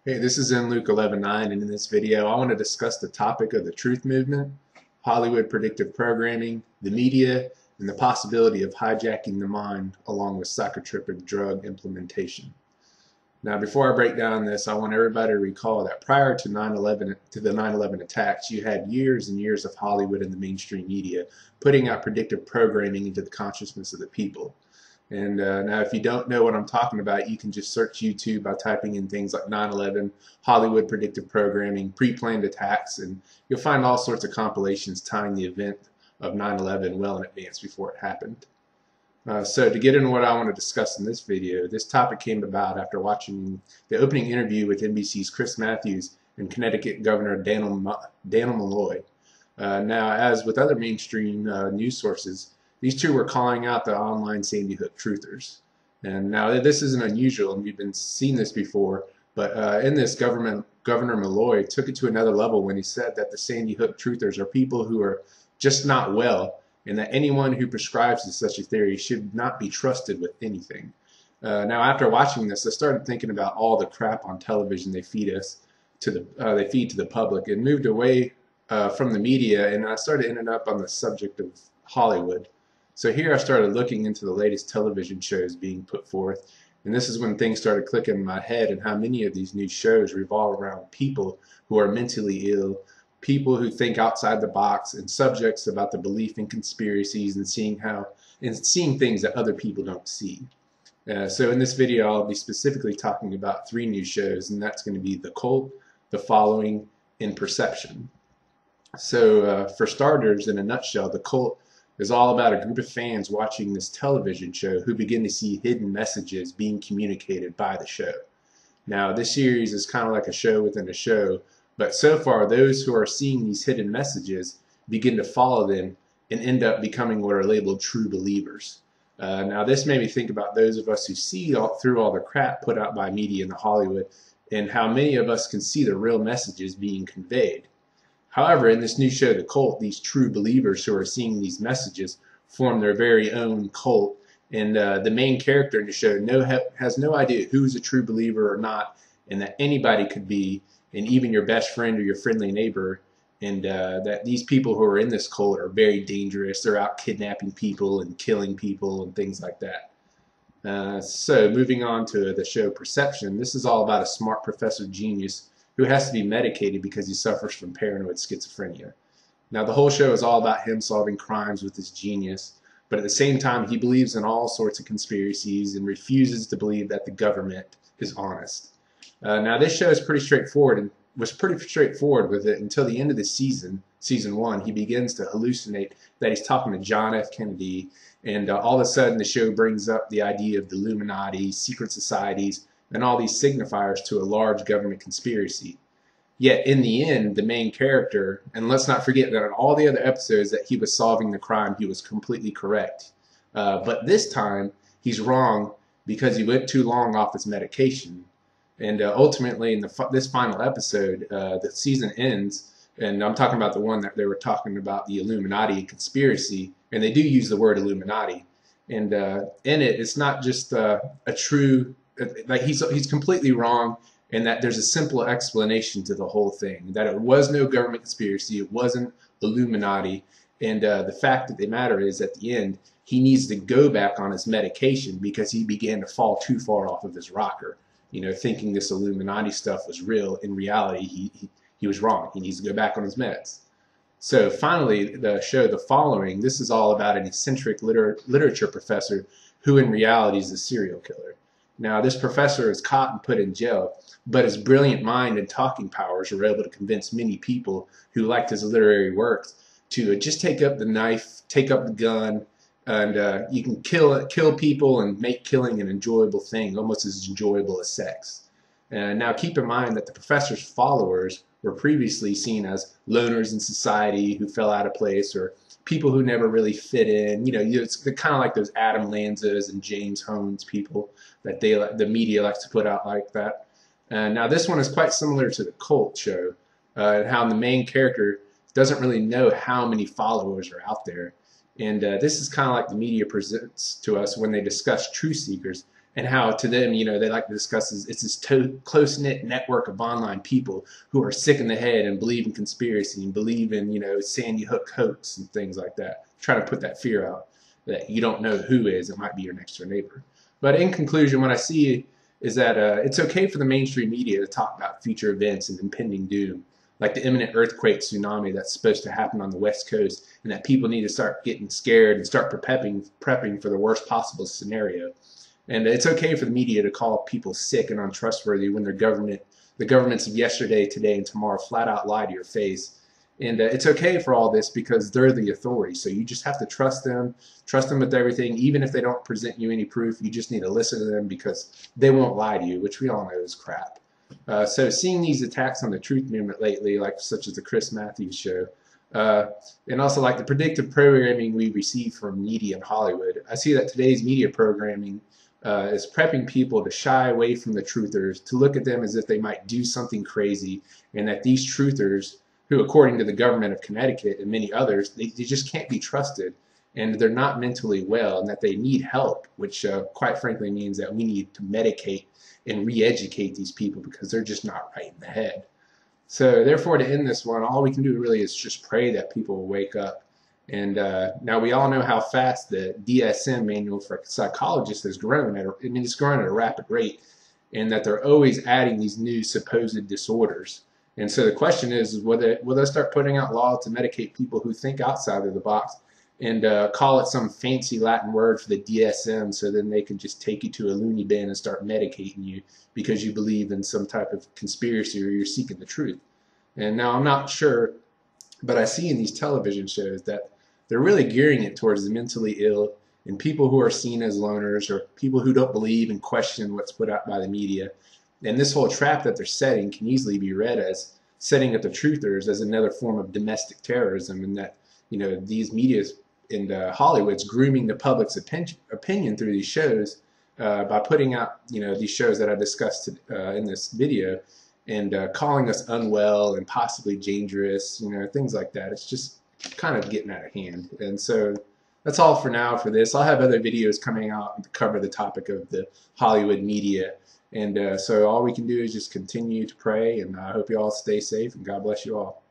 Hey, this is in Luke 11:9, and in this video, I want to discuss the topic of the truth movement, Hollywood predictive programming, the media, and the possibility of hijacking the mind along with psychotropic drug implementation. Now, before I break down this, I want everybody to recall that prior to 9/11, to the 9/11 attacks, you had years and years of Hollywood and the mainstream media putting out predictive programming into the consciousness of the people. And now, if you don't know what I'm talking about, you can just search YouTube by typing in things like 9/11, Hollywood predictive programming, pre-planned attacks, and you'll find all sorts of compilations tying the event of 9/11 well in advance before it happened. So to get into what I want to discuss in this video, this topic came about after watching the opening interview with NBC's Chris Matthews and Connecticut Governor Daniel Malloy. Now, as with other mainstream news sources, these two were calling out the online Sandy Hook truthers. And now this isn't unusual, and we've been seeing this before, but in this, Governor Malloy took it to another level when he said that the Sandy Hook truthers are people who are just not well, and that anyone who prescribes to such a theory should not be trusted with anything. Now, after watching this, I started thinking about all the crap on television they feed to the public, and moved away from the media, and I started ending up on the subject of Hollywood. So here I started looking into the latest television shows being put forth, and this is when things started clicking in my head and how many of these new shows revolve around people who are mentally ill, people who think outside the box, and subjects about the belief in conspiracies and seeing things that other people don't see. So in this video, I'll be specifically talking about three new shows, and that's going to be The Cult, The Following, and Perception. So for starters, in a nutshell, The Cult is all about a group of fans watching this television show who begin to see hidden messages being communicated by the show. Now, this series is kind of like a show within a show, but so far, those who are seeing these hidden messages begin to follow them and end up becoming what are labeled true believers. Now, this made me think about those of us who see through all the crap put out by media in Hollywood, and how many of us can see the real messages being conveyed. However, in this new show, The Cult, these true believers who are seeing these messages form their very own cult, and the main character in the show has no idea who's a true believer or not, and that anybody could be, and even your best friend or your friendly neighbor, and that these people who are in this cult are very dangerous. They're out kidnapping people and killing people and things like that. So moving on to the show Perception, this is all about a smart professor genius who has to be medicated because he suffers from paranoid schizophrenia. Now, the whole show is all about him solving crimes with his genius, but at the same time, he believes in all sorts of conspiracies and refuses to believe that the government is honest. Now, this show is pretty straightforward and was pretty straightforward with it until the end of the season, season one. He begins to hallucinate that he's talking to John F. Kennedy, and all of a sudden the show brings up the idea of the Illuminati, secret societies, and all these signifiers to a large government conspiracy. Yet in the end, the main character, and let's not forget that in all the other episodes that he was solving the crime, he was completely correct. But this time, he's wrong because he went too long off his medication. And ultimately, in this final episode, the season ends, and I'm talking about the one that they were talking about, the Illuminati conspiracy, and they do use the word Illuminati. And in it, it's not just a true, like he's completely wrong, and that there's a simple explanation to the whole thing, that it was no government conspiracy, it wasn't Illuminati, and the fact that the matter is, at the end, he needs to go back on his medication because he began to fall too far off of his rocker. You know, thinking this Illuminati stuff was real. In reality, he was wrong. He needs to go back on his meds. So finally, the show The Following, this is all about an eccentric literature professor who in reality is a serial killer. Now, this professor is caught and put in jail, but his brilliant mind and talking powers were able to convince many people who liked his literary works to just take up the knife, take up the gun, and you can kill people and make killing an enjoyable thing, almost as enjoyable as sex. Now, keep in mind that the professor's followers were previously seen as loners in society who fell out of place, or people who never really fit in. It's kind of like those Adam Lanzas and James Holmes people that the media likes to put out like that. Now, this one is quite similar to The Cult show, and how the main character doesn't really know how many followers are out there. And this is kind of like the media presents to us when they discuss truth seekers, and how to them, they like to discuss it's this close-knit network of online people who are sick in the head and believe in conspiracy and believe in, Sandy Hook hoax and things like that. Trying to put that fear out that you don't know who is. It might be your next door neighbor. But in conclusion, what I see is that it's okay for the mainstream media to talk about future events and impending doom, like the imminent earthquake tsunami that's supposed to happen on the West Coast, and that people need to start getting scared and start prepping for the worst possible scenario. And it's okay for the media to call people sick and untrustworthy when the governments of yesterday, today, and tomorrow flat out lie to your face. And it's okay for all this because they're the authority. So you just have to trust them with everything. Even if they don't present you any proof, you just need to listen to them because they won't lie to you, which we all know is crap. So seeing these attacks on the truth movement lately, like such as the Chris Matthews show, and also like the predictive programming we receive from media in Hollywood, I see that today's media programming is prepping people to shy away from the truthers, to look at them as if they might do something crazy, and that these truthers, who according to the government of Connecticut and many others, they just can't be trusted, and they're not mentally well, and that they need help, which quite frankly means that we need to medicate and re-educate these people because they're just not right in the head. So therefore, to end this one, all we can do really is just pray that people will wake up. And now we all know how fast the DSM manual for psychologists has grown. It's growing at a rapid rate, and that they're always adding these new supposed disorders. And so the question is will they start putting out laws to medicate people who think outside of the box and call it some fancy Latin word for the DSM, so then they can just take you to a loony bin and start medicating you because you believe in some type of conspiracy or you're seeking the truth. And now I'm not sure, but I see in these television shows that they're really gearing it towards the mentally ill and people who are seen as loners or people who don't believe and question what's put out by the media. And this whole trap that they're setting can easily be read as setting up the truthers as another form of domestic terrorism, and that these media's in Hollywood's grooming the public's opinion through these shows by putting out these shows that I discussed in this video, and calling us unwell and possibly dangerous, things like that. It's just kind of getting out of hand. And so that's all for now for this. I'll have other videos coming out to cover the topic of the Hollywood media. And so all we can do is just continue to pray, and I hope you all stay safe, and God bless you all.